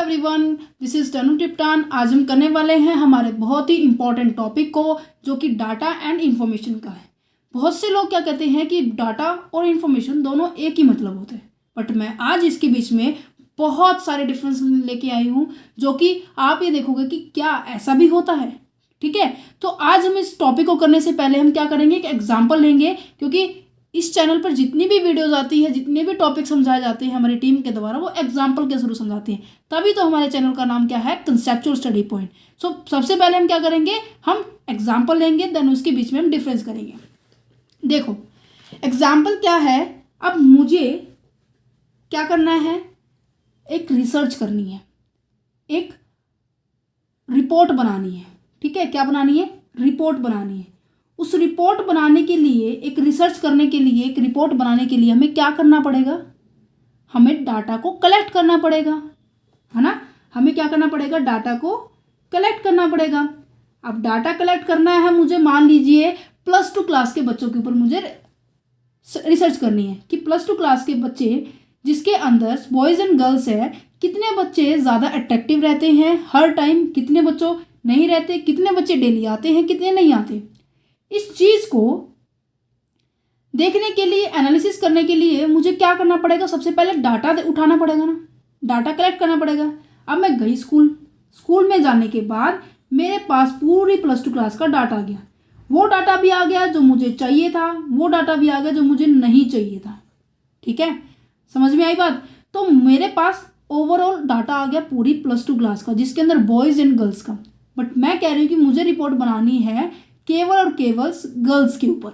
Everyone, this is तनु टिप्टान। आज हम करने वाले हैं हमारे बहुत ही इंपॉर्टेंट टॉपिक को, जो कि डाटा एंड इन्फॉर्मेशन का है। बहुत से लोग क्या कहते हैं कि डाटा और इन्फॉर्मेशन दोनों एक ही मतलब होते हैं, बट मैं आज इसके बीच में बहुत सारे डिफरेंस लेके आई हूँ, जो कि आप ये देखोगे कि क्या ऐसा भी होता है। ठीक है, तो आज हम इस टॉपिक को करने से पहले हम क्या करेंगे, एक एग्जाम्पल लेंगे, क्योंकि इस चैनल पर जितनी भी वीडियोस आती है, जितने भी टॉपिक समझाए जाते हैं हमारी टीम के द्वारा, वो एग्जाम्पल के थ्रू समझाते हैं। तभी तो हमारे चैनल का नाम क्या है, कंसेप्चुअल स्टडी पॉइंट। सो सबसे पहले हम क्या करेंगे, हम एग्जाम्पल लेंगे, देन उसके बीच में हम डिफरेंस करेंगे। देखो एग्जाम्पल क्या है, अब मुझे क्या करना है, एक रिसर्च करनी है, एक रिपोर्ट बनानी है। ठीक है, क्या बनानी है, रिपोर्ट बनानी है। उस रिपोर्ट बनाने के लिए, एक रिसर्च करने के लिए, एक रिपोर्ट बनाने के लिए हमें क्या करना पड़ेगा, हमें डाटा को कलेक्ट करना पड़ेगा, है ना। हमें क्या करना पड़ेगा, डाटा को कलेक्ट करना पड़ेगा। अब डाटा कलेक्ट करना है मुझे, मान लीजिए +2 क्लास के बच्चों के ऊपर मुझे रिसर्च करनी है कि +2 क्लास के बच्चे जिसके अंदर बॉयज़ एंड गर्ल्स है, कितने बच्चे ज़्यादा अट्रैक्टिव रहते हैं हर टाइम, कितने बच्चों नहीं रहते, कितने बच्चे डेली आते हैं, कितने नहीं आते। इस चीज़ को देखने के लिए, एनालिसिस करने के लिए मुझे क्या करना पड़ेगा, सबसे पहले डाटा उठाना पड़ेगा ना, डाटा कलेक्ट करना पड़ेगा। अब मैं गई स्कूल में जाने के बाद मेरे पास पूरी +2 क्लास का डाटा आ गया। वो डाटा भी आ गया जो मुझे चाहिए था, वो डाटा भी आ गया जो मुझे नहीं चाहिए था। ठीक है, समझ में आई बात। तो मेरे पास ओवरऑल डाटा आ गया पूरी +2 क्लास का, जिसके अंदर बॉयज़ एंड गर्ल्स का। बट मैं कह रही हूँ कि मुझे रिपोर्ट बनानी है केवल और केवल गर्ल्स के ऊपर।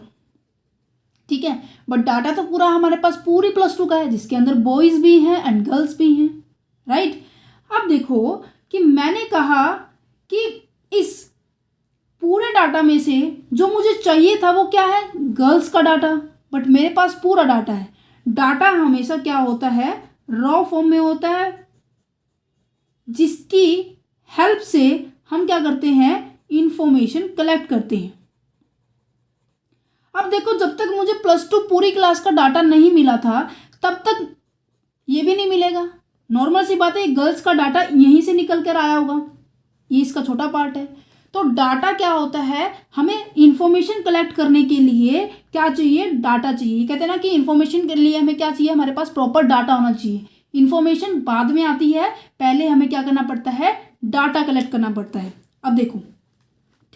ठीक है, बट डाटा तो पूरा हमारे पास पूरी +2 का है, जिसके अंदर बॉयज़ भी हैं एंड गर्ल्स भी हैं, राइट। अब देखो कि मैंने कहा कि इस पूरे डाटा में से जो मुझे चाहिए था वो क्या है, गर्ल्स का डाटा, बट मेरे पास पूरा डाटा है। डाटा हमेशा क्या होता है, रॉ फॉर्म में होता है, जिसकी हेल्प से हम क्या करते हैं, इंफॉर्मेशन कलेक्ट करते हैं। अब देखो, जब तक मुझे +2 पूरी क्लास का डाटा नहीं मिला था, तब तक ये भी नहीं मिलेगा। नॉर्मल सी बात है, गर्ल्स का डाटा यहीं से निकल कर आया होगा, ये इसका छोटा पार्ट है। तो डाटा क्या होता है, हमें इंफॉर्मेशन कलेक्ट करने के लिए क्या चाहिए, डाटा चाहिए। कहते हैं ना कि इंफॉर्मेशन के लिए हमें क्या चाहिए, हमारे पास प्रॉपर डाटा होना चाहिए। इंफॉर्मेशन बाद में आती है, पहले हमें क्या करना पड़ता है, डाटा कलेक्ट करना पड़ता है। अब देखो,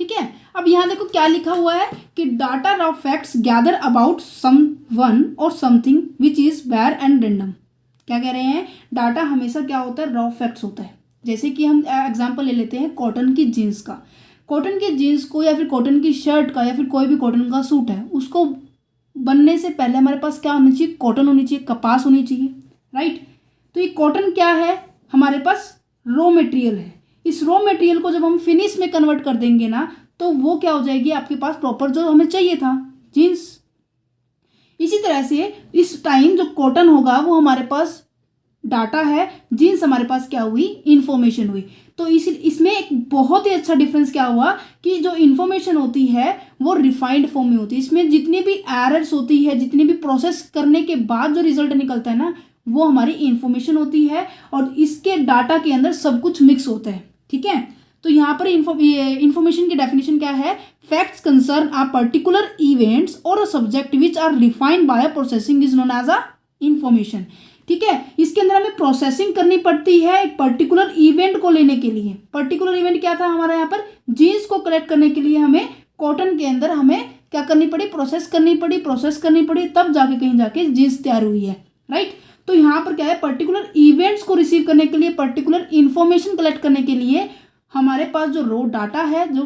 ठीक है, अब यहाँ देखो क्या लिखा हुआ है कि data raw facts gather about someone और something which is where and random. क्या कह रहे हैं, डाटा हमेशा क्या होता है, रॉ फैक्ट्स होता है। जैसे कि हम एग्जांपल ले लेते हैं कॉटन की जीन्स का। कॉटन की जीन्स को, या फिर कॉटन की शर्ट का, या फिर कोई भी कॉटन का सूट है, उसको बनने से पहले हमारे पास क्या होनी चाहिए, कॉटन होनी चाहिए, कपास होनी चाहिए, राइट। तो ये कॉटन क्या है, हमारे पास रॉ मटेरियल है। इस रॉ मटेरियल को जब हम फिनिश में कन्वर्ट कर देंगे ना, तो वो क्या हो जाएगी, आपके पास प्रॉपर जो हमें चाहिए था, जीन्स। इसी तरह से इस टाइम जो कॉटन होगा वो हमारे पास डाटा है, जीन्स हमारे पास क्या हुई, इंफॉर्मेशन हुई। तो इसमें एक बहुत ही अच्छा डिफरेंस क्या हुआ कि जो इंफॉर्मेशन होती है वो रिफाइंड फॉर्म में होती है। इसमें जितनी भी एरर्स होती है, जितनी भी प्रोसेस करने के बाद जो रिजल्ट निकलता है ना, वो हमारी इंफॉर्मेशन होती है, और इसके डाटा के अंदर सब कुछ मिक्स होता है। ठीक है, तो यहाँ पर इंफॉर्मेशन की डेफिनेशन क्या है, facts concern a particular events और subject which are refined by processing is known as a information. ठीक है, इसके अंदर हमें प्रोसेसिंग करनी पड़ती है एक पर्टिकुलर इवेंट को लेने के लिए। पर्टिकुलर इवेंट क्या था हमारा, यहाँ पर जीन्स को कलेक्ट करने के लिए हमें कॉटन के अंदर हमें क्या करनी पड़ी, प्रोसेस करनी पड़ी, तब जाके कहीं जाके जीन्स तैयार हुई है, राइट। तो यहाँ पर क्या है, पर्टिकुलर इवेंट्स को रिसीव करने के लिए, पर्टिकुलर इंफॉर्मेशन कलेक्ट करने के लिए हमारे पास जो रॉ डाटा है, जो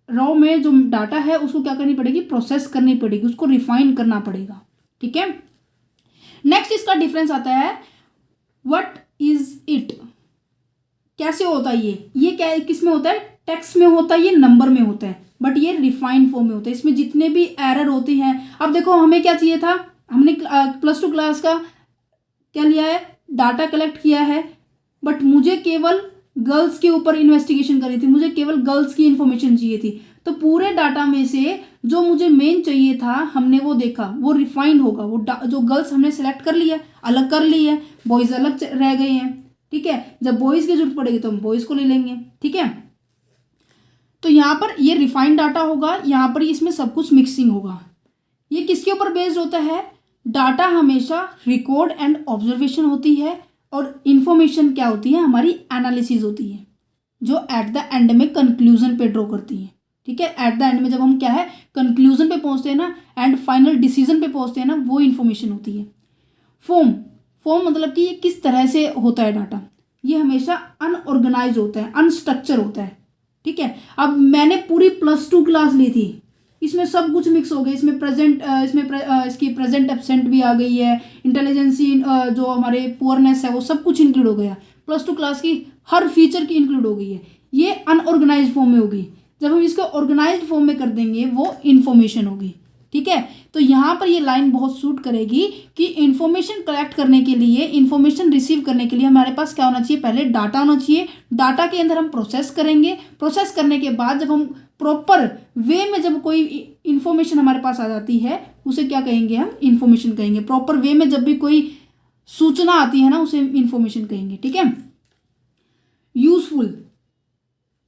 रॉ में जो डाटा है, उसको क्या करनी पड़ेगी, प्रोसेस करनी पड़ेगी, उसको रिफाइन करना पड़ेगा। ठीक है, नेक्स्ट इसका डिफरेंस आता है, व्हाट इज इट, कैसे होता है ये क्या, किस में होता है, टेक्स्ट में होता है, ये नंबर में होता है, बट ये रिफाइंड फॉर्म में होता है। इसमें जितने भी एरर होते हैं, अब देखो हमें क्या चाहिए था, हमने +2 क्लास का क्या लिया है, डाटा कलेक्ट किया है, बट मुझे केवल गर्ल्स के ऊपर इन्वेस्टिगेशन करी थी, मुझे केवल गर्ल्स की इंफॉर्मेशन चाहिए थी। तो पूरे डाटा में से जो मुझे मेन चाहिए था, हमने वो देखा, वो रिफाइंड होगा। वो जो गर्ल्स हमने सेलेक्ट कर लिया, अलग कर ली है, बॉयज़ अलग रह गए हैं। ठीक है, जब बॉयज़ की जरूरत पड़ेगी तो हम बॉयज़ को ले लेंगे। ठीक है, तो यहाँ पर ये रिफाइंड डाटा होगा, यहाँ पर इसमें सब कुछ मिक्सिंग होगा। ये किसके ऊपर बेस्ड होता है? डाटा हमेशा रिकॉर्ड एंड ऑब्जर्वेशन होती है और इन्फॉर्मेशन क्या होती है? हमारी एनालिसिस होती है, जो एट द एंड में कंक्लूजन पे ड्रॉ करती है। ठीक है, एट द एंड में जब हम क्या है कंक्लूजन पे पहुंचते हैं ना, एंड फाइनल डिसीजन पे पहुंचते हैं ना, वो इन्फॉर्मेशन होती है। फॉर्म मतलब कि ये किस तरह से होता है डाटा? ये हमेशा अनऑर्गेनाइज होता है, अनस्ट्रक्चर होता है। ठीक है, अब मैंने पूरी +2 क्लास ली थी, इसमें सब कुछ मिक्स हो गया, इसकी प्रेजेंट एब्सेंट भी आ गई है, इंटेलिजेंसी जो हमारे पुअरनेस है वो सब कुछ इंक्लूड हो गया, +2 क्लास की हर फीचर की इंक्लूड हो गई है। ये अनऑर्गेनाइज फॉर्म में होगी, जब हम इसको ऑर्गेनाइज्ड फॉर्म में कर देंगे वो इन्फॉर्मेशन होगी। ठीक है, तो यहाँ पर ये लाइन बहुत सूट करेगी कि इन्फॉर्मेशन कलेक्ट करने के लिए, इन्फॉर्मेशन रिसीव करने के लिए हमारे पास क्या होना चाहिए? पहले डाटा होना चाहिए, डाटा के अंदर हम प्रोसेस करेंगे, प्रोसेस करने के बाद जब हम प्रॉपर वे में जब कोई इन्फॉर्मेशन हमारे पास आ जाती है उसे क्या कहेंगे? हम इन्फॉर्मेशन कहेंगे। प्रॉपर वे में जब भी कोई सूचना आती है ना, उसे इन्फॉर्मेशन कहेंगे। ठीक है, यूजफुल,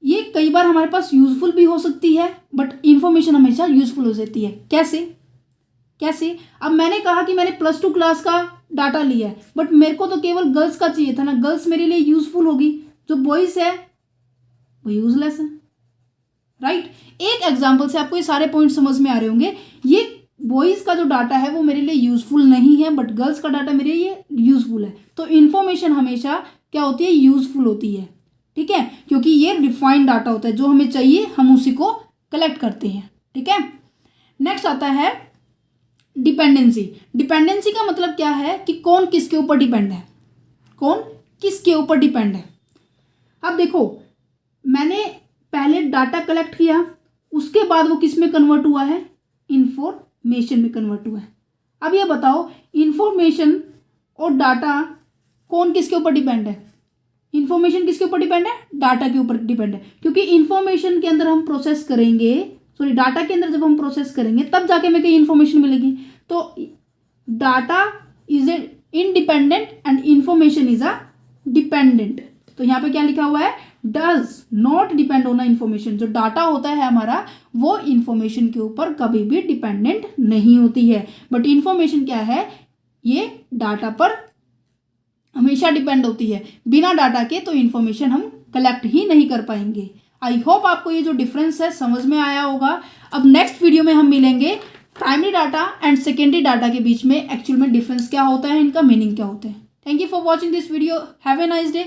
ये कई बार हमारे पास यूजफुल भी हो सकती है, बट इन्फॉर्मेशन हमेशा यूजफुल हो जाती है। कैसे? अब मैंने कहा कि मैंने +2 क्लास का डाटा लिया है, बट मेरे को तो केवल गर्ल्स का चाहिए था ना, गर्ल्स मेरे लिए यूजफुल होगी, जो बॉयज है वो यूजलेस है। राइट, एक एग्जाम्पल से आपको ये सारे पॉइंट समझ में आ रहे होंगे। ये बॉयज का जो डाटा है वो मेरे लिए यूजफुल नहीं है, बट गर्ल्स का डाटा मेरे लिए यूजफुल है। तो इन्फॉर्मेशन हमेशा क्या होती है? यूजफुल होती है। ठीक है, क्योंकि ये रिफाइंड डाटा होता है, जो हमें चाहिए हम उसी को कलेक्ट करते हैं। ठीक है, नेक्स्ट आता है डिपेंडेंसी। डिपेंडेंसी का मतलब क्या है कि कौन किसके ऊपर डिपेंड है, कौन किसके ऊपर डिपेंड है। अब देखो, मैंने पहले डाटा कलेक्ट किया, उसके बाद वो किस में कन्वर्ट हुआ है? इंफॉर्मेशन में कन्वर्ट हुआ है। अब ये बताओ, इंफॉर्मेशन और डाटा कौन किसके ऊपर डिपेंड है? इंफॉर्मेशन किसके ऊपर डिपेंड है? डाटा के ऊपर डिपेंड है, क्योंकि इंफॉर्मेशन के अंदर हम प्रोसेस करेंगे, डाटा के अंदर जब हम प्रोसेस करेंगे तब जाके हमें कहीं इंफॉर्मेशन मिलेगी। तो data is a independent and information is a dependent. तो यहाँ पे क्या लिखा हुआ है? Does not depend on information. जो डाटा होता है हमारा वो इंफॉर्मेशन के ऊपर कभी भी डिपेंडेंट नहीं होती है, बट इंफॉर्मेशन क्या है? ये डाटा पर हमेशा डिपेंड होती है। बिना डाटा के तो इन्फॉर्मेशन हम कलेक्ट ही नहीं कर पाएंगे। आई होप आपको ये जो डिफरेंस है समझ में आया होगा। अब नेक्स्ट वीडियो में हम मिलेंगे primary data and secondary data के बीच में एक्चुअल में डिफरेंस क्या होता है, इनका मीनिंग क्या होता है। Thank you for watching this video. Have a nice day.